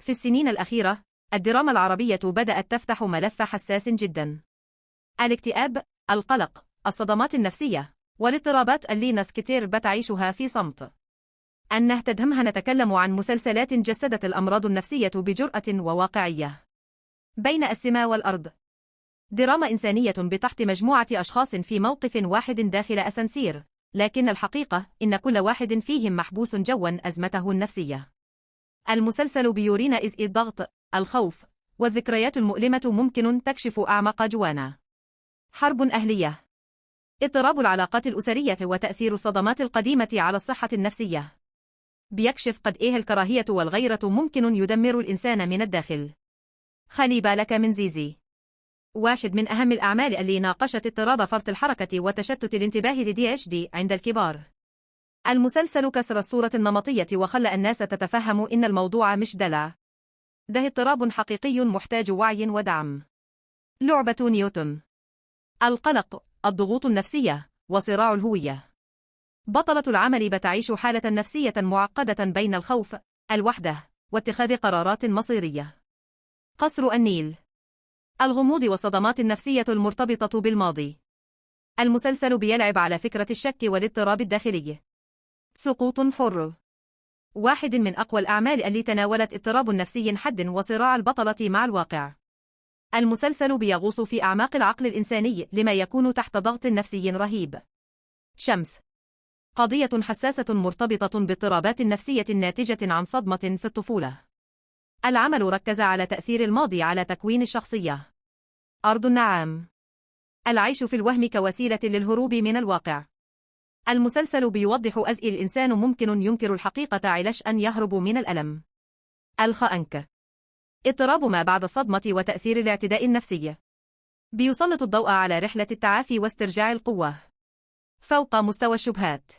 في السنين الأخيرة، الدراما العربية بدأت تفتح ملف حساس جدا. الاكتئاب، القلق، الصدمات النفسية، والاضطرابات اللي ناس كتير بتعيشها في صمت. أنه تدهمها نتكلم عن مسلسلات جسدت الأمراض النفسية بجرأة وواقعية. بين السماء والأرض، دراما إنسانية بتحت مجموعة أشخاص في موقف واحد داخل أسانسير، لكن الحقيقة إن كل واحد فيهم محبوس جوا أزمته النفسية. المسلسل بيورينا إزاي الضغط، الخوف، والذكريات المؤلمة ممكن تكشف أعماق جوانا. حرب أهلية، اضطراب العلاقات الأسرية وتأثير الصدمات القديمة على الصحة النفسية. بيكشف قد إيه الكراهية والغيرة ممكن يدمر الإنسان من الداخل. خلي بالك من زيزي، واحد من أهم الأعمال اللي ناقشت اضطراب فرط الحركة وتشتت الانتباه ADHD عند الكبار. المسلسل كسر الصورة النمطية وخلى الناس تتفهم إن الموضوع مش دلع، ده اضطراب حقيقي محتاج وعي ودعم. لعبة نيوتن، القلق، الضغوط النفسية، وصراع الهوية. بطلة العمل بتعيش حالة نفسية معقدة بين الخوف، الوحدة، واتخاذ قرارات مصيرية. قصر النيل، الغموض والصدمات النفسية المرتبطة بالماضي. المسلسل بيلعب على فكرة الشك والاضطراب الداخلي. سقوط حر، واحد من أقوى الأعمال اللي تناولت اضطراب نفسي حاد وصراع البطلة مع الواقع. المسلسل بيغوص في أعماق العقل الإنساني لما يكون تحت ضغط نفسي رهيب. شمس، قضية حساسة مرتبطة باضطرابات نفسية ناتجة عن صدمة في الطفولة. العمل ركز على تأثير الماضي على تكوين الشخصية. أرض النعام، العيش في الوهم كوسيلة للهروب من الواقع. المسلسل بيوضح أزاي الإنسان ممكن ينكر الحقيقة علاش أن يهرب من الألم. الخنق، اضطراب ما بعد الصدمة وتأثير الاعتداء النفسي. بيسلط الضوء على رحلة التعافي واسترجاع القوة. فوق مستوى الشبهات،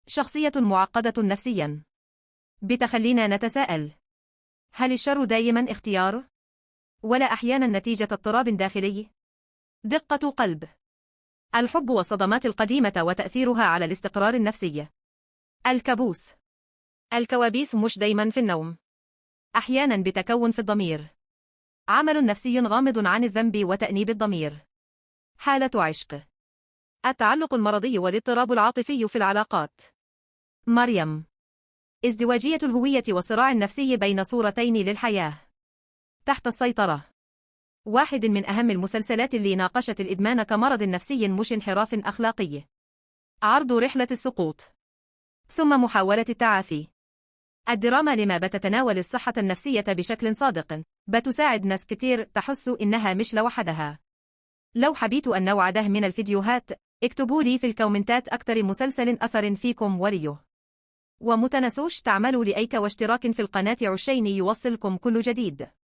شخصية معقدة نفسيا. بتخلينا نتساءل، هل الشر دائما اختيار؟ ولا أحيانا نتيجة اضطراب داخلي؟ دقة قلب، الحب والصدمات القديمة وتأثيرها على الاستقرار النفسي. الكابوس، الكوابيس مش دايما في النوم، أحيانا بتكون في الضمير. عمل نفسي غامض عن الذنب وتأنيب الضمير. حالة عشق، التعلق المرضي والاضطراب العاطفي في العلاقات. مريم، ازدواجية الهوية والصراع النفسي بين صورتين للحياة. تحت السيطرة، واحد من أهم المسلسلات اللي ناقشت الإدمان كمرض نفسي مش انحراف أخلاقي. عرض رحلة السقوط ثم محاولة التعافي. الدراما لما بتتناول الصحة النفسية بشكل صادق، بتساعد ناس كتير تحسوا إنها مش لوحدها. لو حبيتوا النوع ده من الفيديوهات، اكتبوا لي في الكومنتات أكتر مسلسل أثر فيكم وليه. ومتنسوش تعملوا لايك واشتراك في القناة عشان يوصلكم كل جديد.